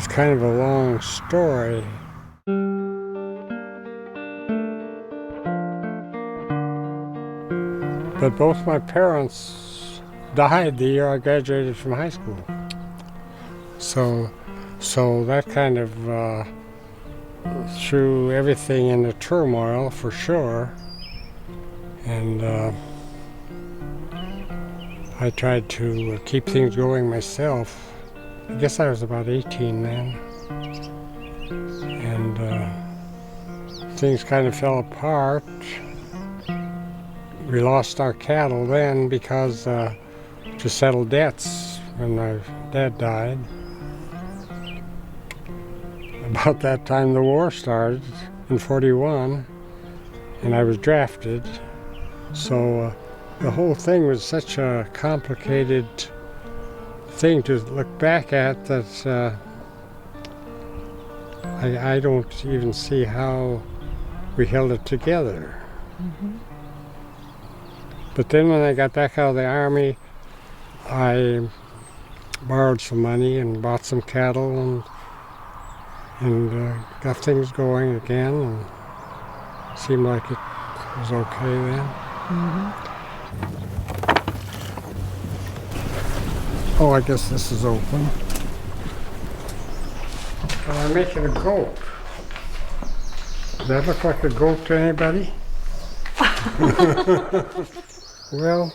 It's kind of a long story. But both my parents died the year I graduated from high school. So that kind of threw everything into turmoil for sure. And I tried to keep things going myself. I guess I was about 18 then. And things kind of fell apart. We lost our cattle then because to settle debts when my dad died. About that time the war started in '41 and I was drafted. So the whole thing was such a complicated thing to look back at that I don't even see how we held it together. Mm-hmm. But then when I got back out of the Army, I borrowed some money and bought some cattle and got things going again, and seemed like it was okay then. Mm-hmm. Oh, I guess this is open. Well, I'm making a goat. Does that look like a goat to anybody? Well,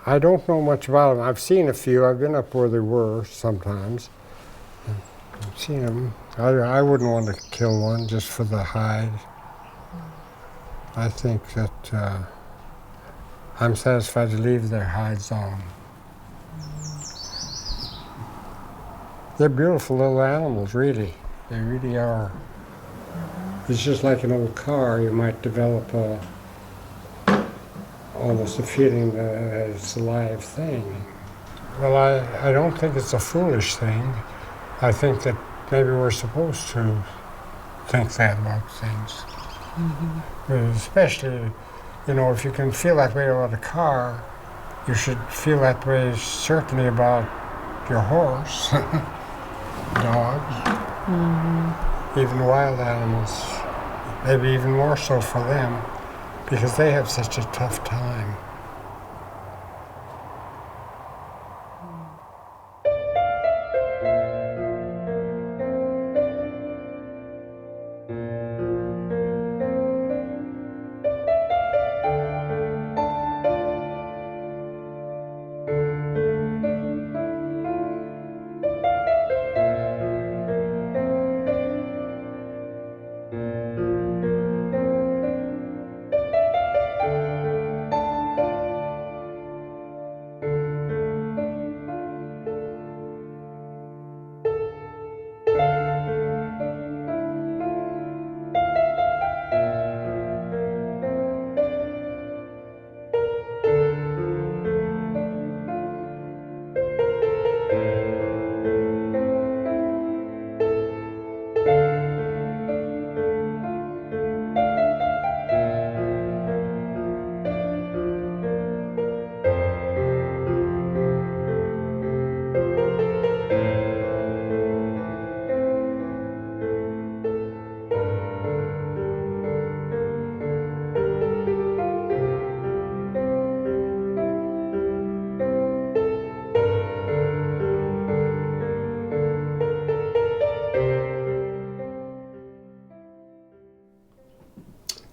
I don't know much about them. I've seen a few. I've been up where they were sometimes. I've seen them. I wouldn't want to kill one just for the hide. I think that I'm satisfied to leave their hides on. They're beautiful little animals, really. They really are. It's just like an old car. You might develop almost a feeling that it's a live thing. Well, I don't think it's a foolish thing. I think that maybe we're supposed to think that about things. Mm-hmm. Especially, if you can feel that way about a car, you should feel that way certainly about your horse, dogs, mm-hmm. even wild animals, maybe even more so for them, because they have such a tough time.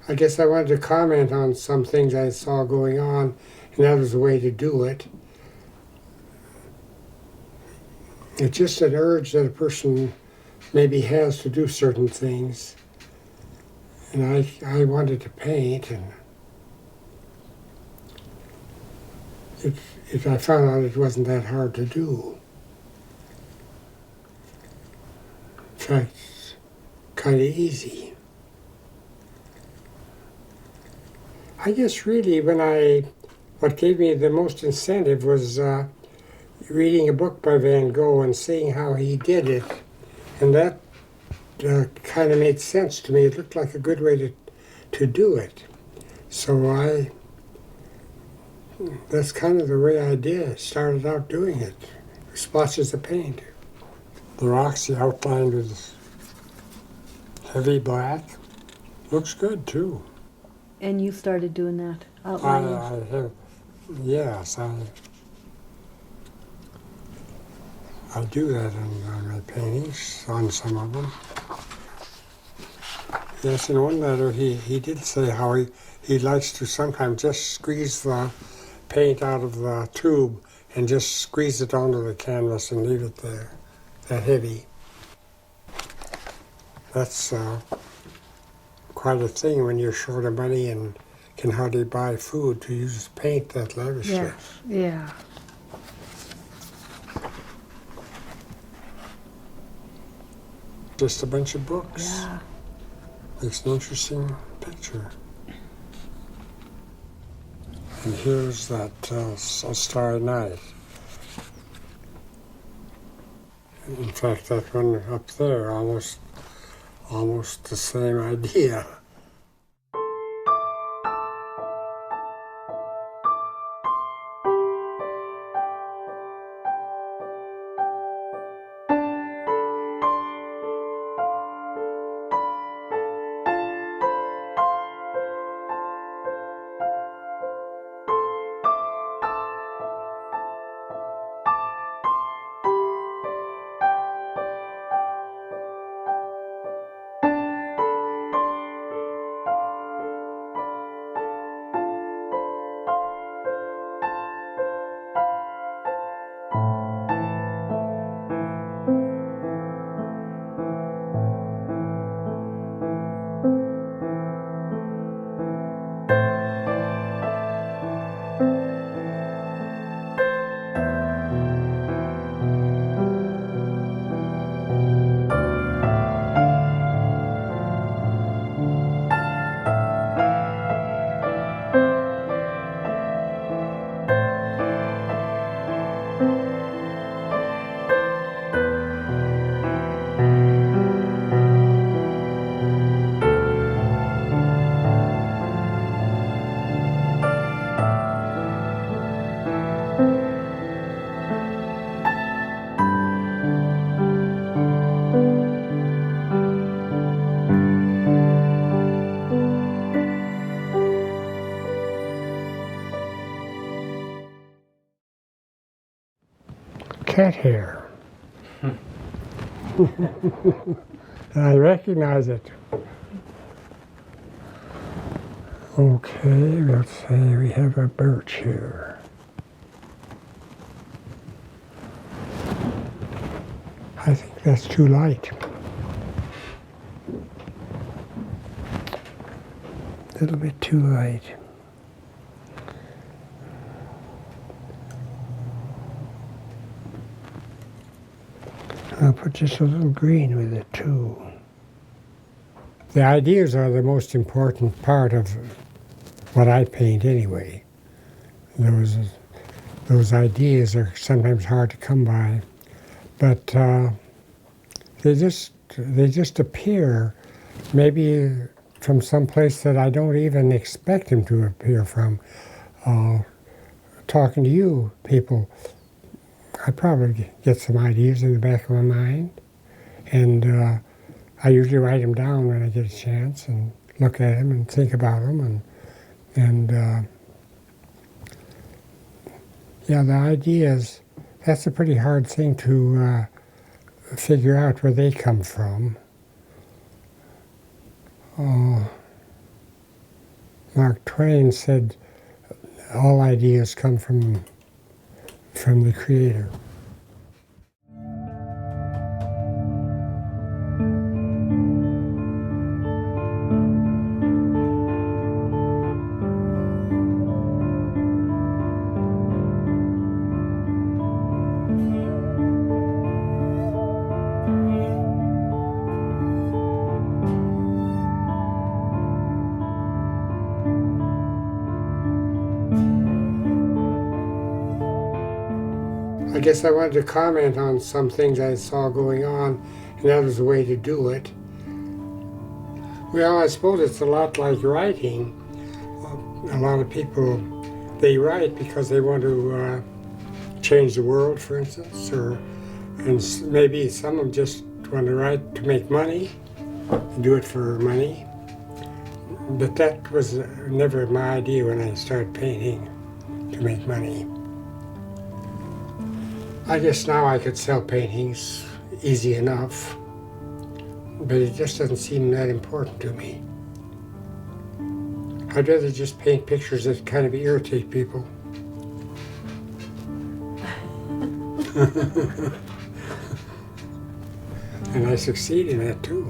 I guess I wanted to comment on some things I saw going on, and that was the way to do it. It's just an urge that a person maybe has to do certain things. And I wanted to paint, and I found out it wasn't that hard to do. In fact, it's kind of easy. I guess really what gave me the most incentive was reading a book by Van Gogh and seeing how he did it. And that kind of made sense to me. It looked like a good way to do it. So that's kind of the way I started out doing it. Splotches of paint. The rocks he outlined with heavy black. Looks good too. And you started doing that, I outlining? have, yes, I do that in my paintings, on some of them. Yes, in one letter he did say how he likes to sometimes just squeeze the paint out of the tube and just squeeze it onto the canvas and leave it there, that heavy. That's quite a thing when you're short of money and can hardly buy food to use paint that lavishly. Yes, yeah. Just a bunch of books. Yeah. Makes an interesting picture. And here's that Starry Night. In fact, that one up there, almost the same idea. Cat hair. I recognize it. Okay, let's say we have a birch here. I think that's too light. A little bit too light. I'll put just a little green with it too. The ideas are the most important part of what I paint anyway. Those ideas are sometimes hard to come by, but they just appear, maybe from some place that I don't even expect them to appear from. Talking to you people, I probably get some ideas in the back of my mind, and I usually write them down when I get a chance and look at them and think about them, and yeah, the ideas, that's a pretty hard thing to figure out where they come from. Mark Twain said all ideas come from the Creator. I guess I wanted to comment on some things I saw going on, and that was the way to do it. Well, I suppose it's a lot like writing. A lot of people, they write because they want to change the world, for instance, or And maybe some of them just want to write to make money, do it for money. But that was never my idea when I started painting, to make money. I guess now I could sell paintings easy enough, but it just doesn't seem that important to me. I'd rather just paint pictures that kind of irritate people. And I succeed in that too.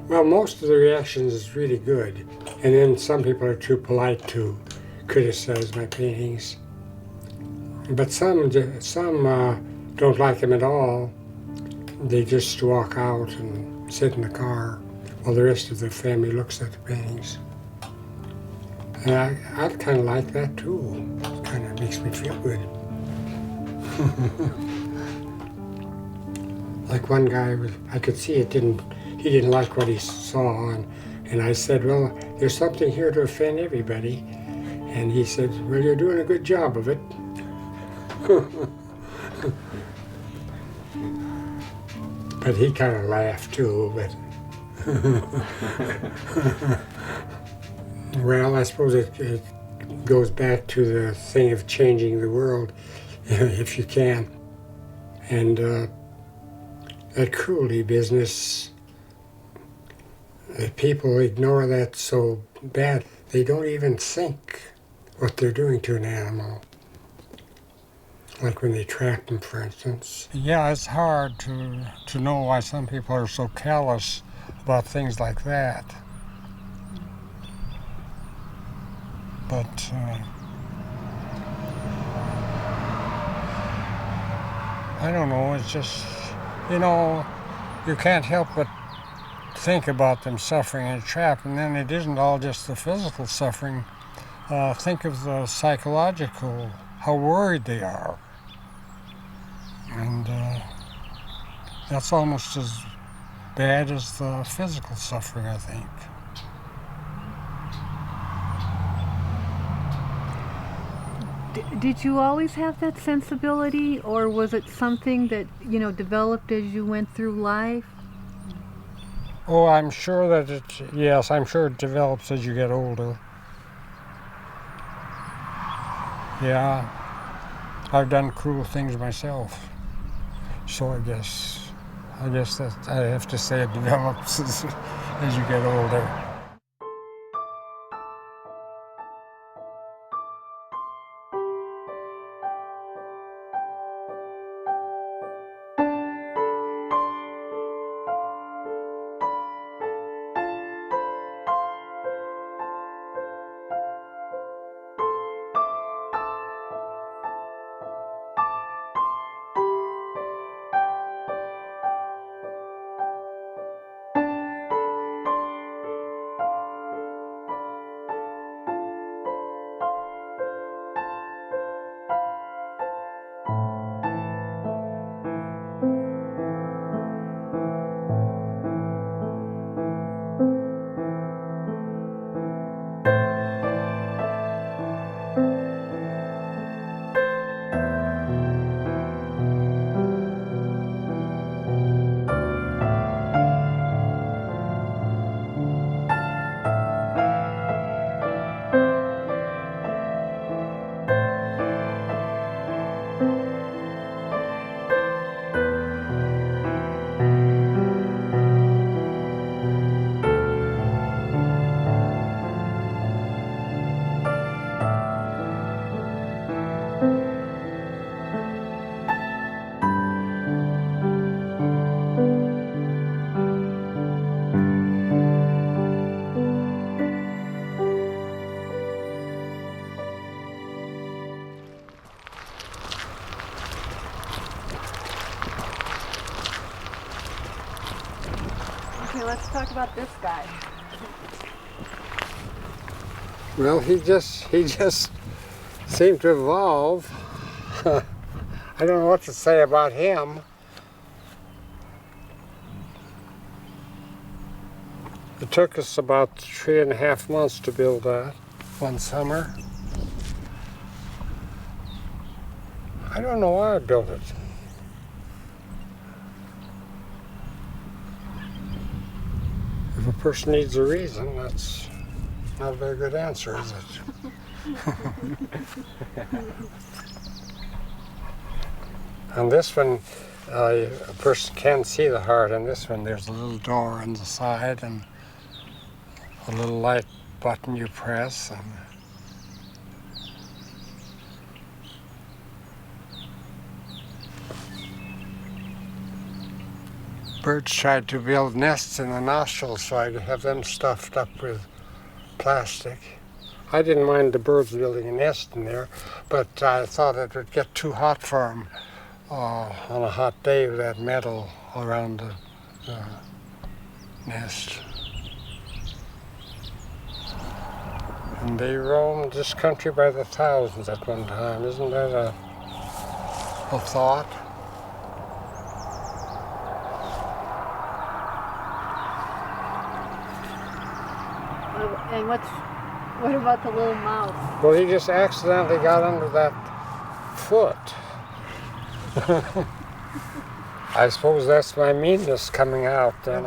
Well, most of the reactions is really good, and then some people are too polite to criticize my paintings. But some don't like them at all. They just walk out and sit in the car while the rest of the family looks at the paintings. And I'd kind of like that too. It kind of makes me feel good. Like one guy, I could see he didn't like what he saw, and I said, well, there's something here to offend everybody. And he said, well, you're doing a good job of it. But he kind of laughed too, but well, I suppose it goes back to the thing of changing the world, if you can. And that cruelty business, people ignore that so bad, they don't even think what they're doing to an animal. Like when they trap them, for instance. Yeah, it's hard to know why some people are so callous about things like that. But I don't know, it's just, you can't help but think about them suffering in a trap, and then it isn't all just the physical suffering. Think of the psychological, how worried they are. And that's almost as bad as the physical suffering, I think. Did you always have that sensibility, or was it something that, developed as you went through life? Oh, I'm sure that I'm sure it develops as you get older. Yeah, I've done cruel things myself. So I guess that I have to say it develops as you get older. Okay, let's talk about this guy. Well, he just seemed to evolve. I don't know what to say about him. It took us about 3.5 months to build that one summer. I don't know why I built it. If a person needs a reason, that's not a very good answer, is it? On this one, a person can see the heart. On this one, there's a little door on the side and a little light button you press. And birds tried to build nests in the nostrils, so I'd have them stuffed up with plastic. I didn't mind the birds building a nest in there, but I thought it would get too hot for them on a hot day with that metal around the nest. And they roamed this country by the thousands at one time. Isn't that a thought? And what about the little mouse? Well, he just accidentally got under that foot. I suppose that's my meanness coming out then.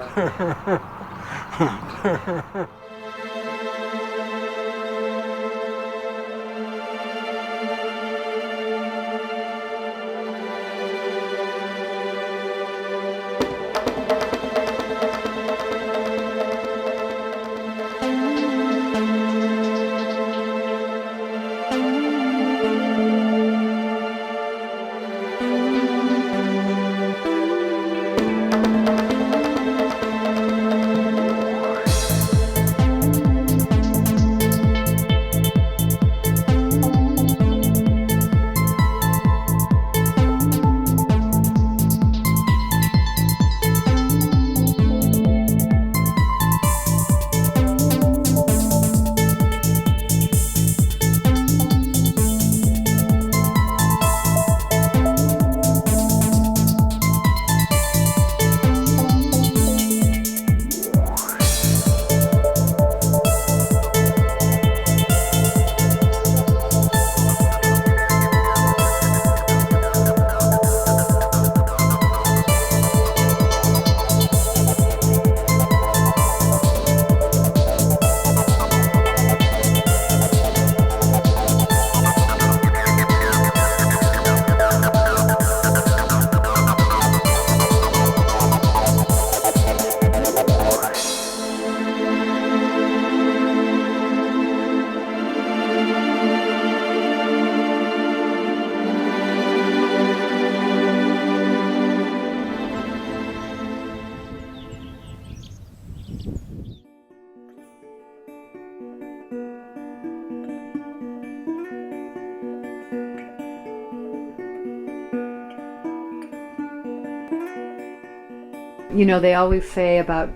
You know, they always say about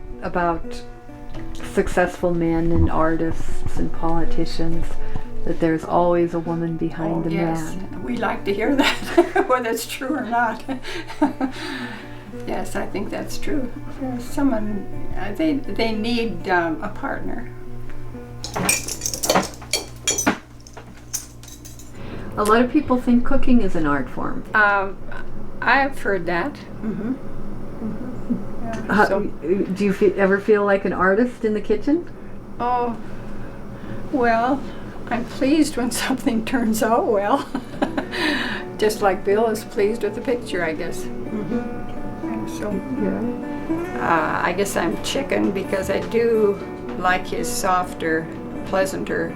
successful men and artists and politicians that there's always a woman behind the yes. man. We like to hear that, whether it's true or not. Yes, I think that's true. Someone, they need a partner. A lot of people think cooking is an art form. I've heard that. Mm-hmm. Do you ever feel like an artist in the kitchen? Oh, well, I'm pleased when something turns out well. Just like Bill is pleased with the picture, I guess. Mm-hmm. So, yeah. I guess I'm chicken because I do like his softer, pleasanter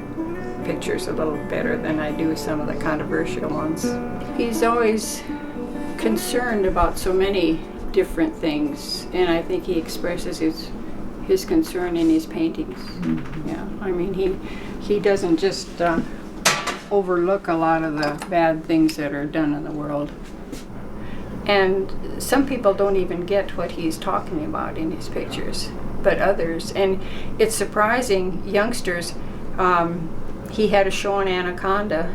pictures a little better than I do some of the controversial ones. He's always concerned about so many different things, and I think he expresses his concern in his paintings. Mm-hmm. Yeah, I mean he doesn't just overlook a lot of the bad things that are done in the world. And some people don't even get what he's talking about in his pictures, but others. And it's surprising, youngsters. He had a show on Anaconda,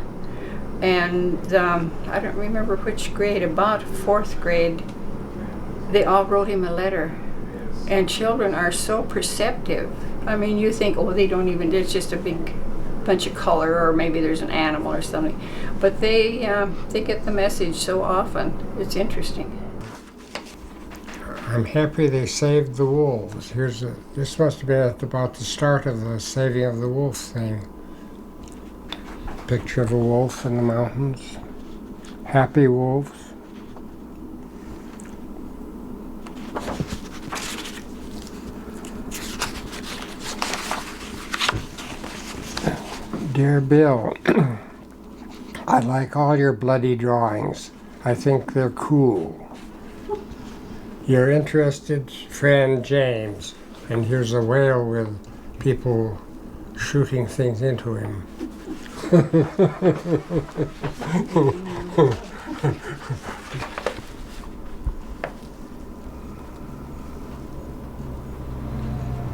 and I don't remember which grade, about fourth grade. They all wrote him a letter, and children are so perceptive. I mean, you think, oh, they don't even, it's just a big bunch of color, or maybe there's an animal or something. But they get the message so often. It's interesting. I'm happy they saved the wolves. This must have been at about the start of the saving of the wolf thing. Picture of a wolf in the mountains. Happy wolves. Dear Bill, I like all your bloody drawings. I think they're cool. Your interested friend James, and here's a whale with people shooting things into him.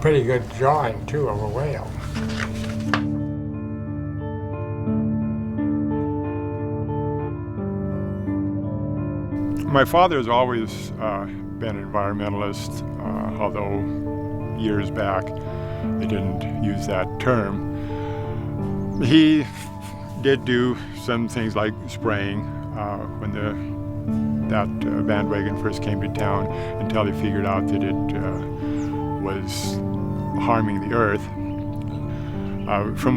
Pretty good drawing too of a whale. My father has always been an environmentalist, although years back they didn't use that term. He did do some things like spraying when that bandwagon first came to town, until he figured out that it was harming the earth. From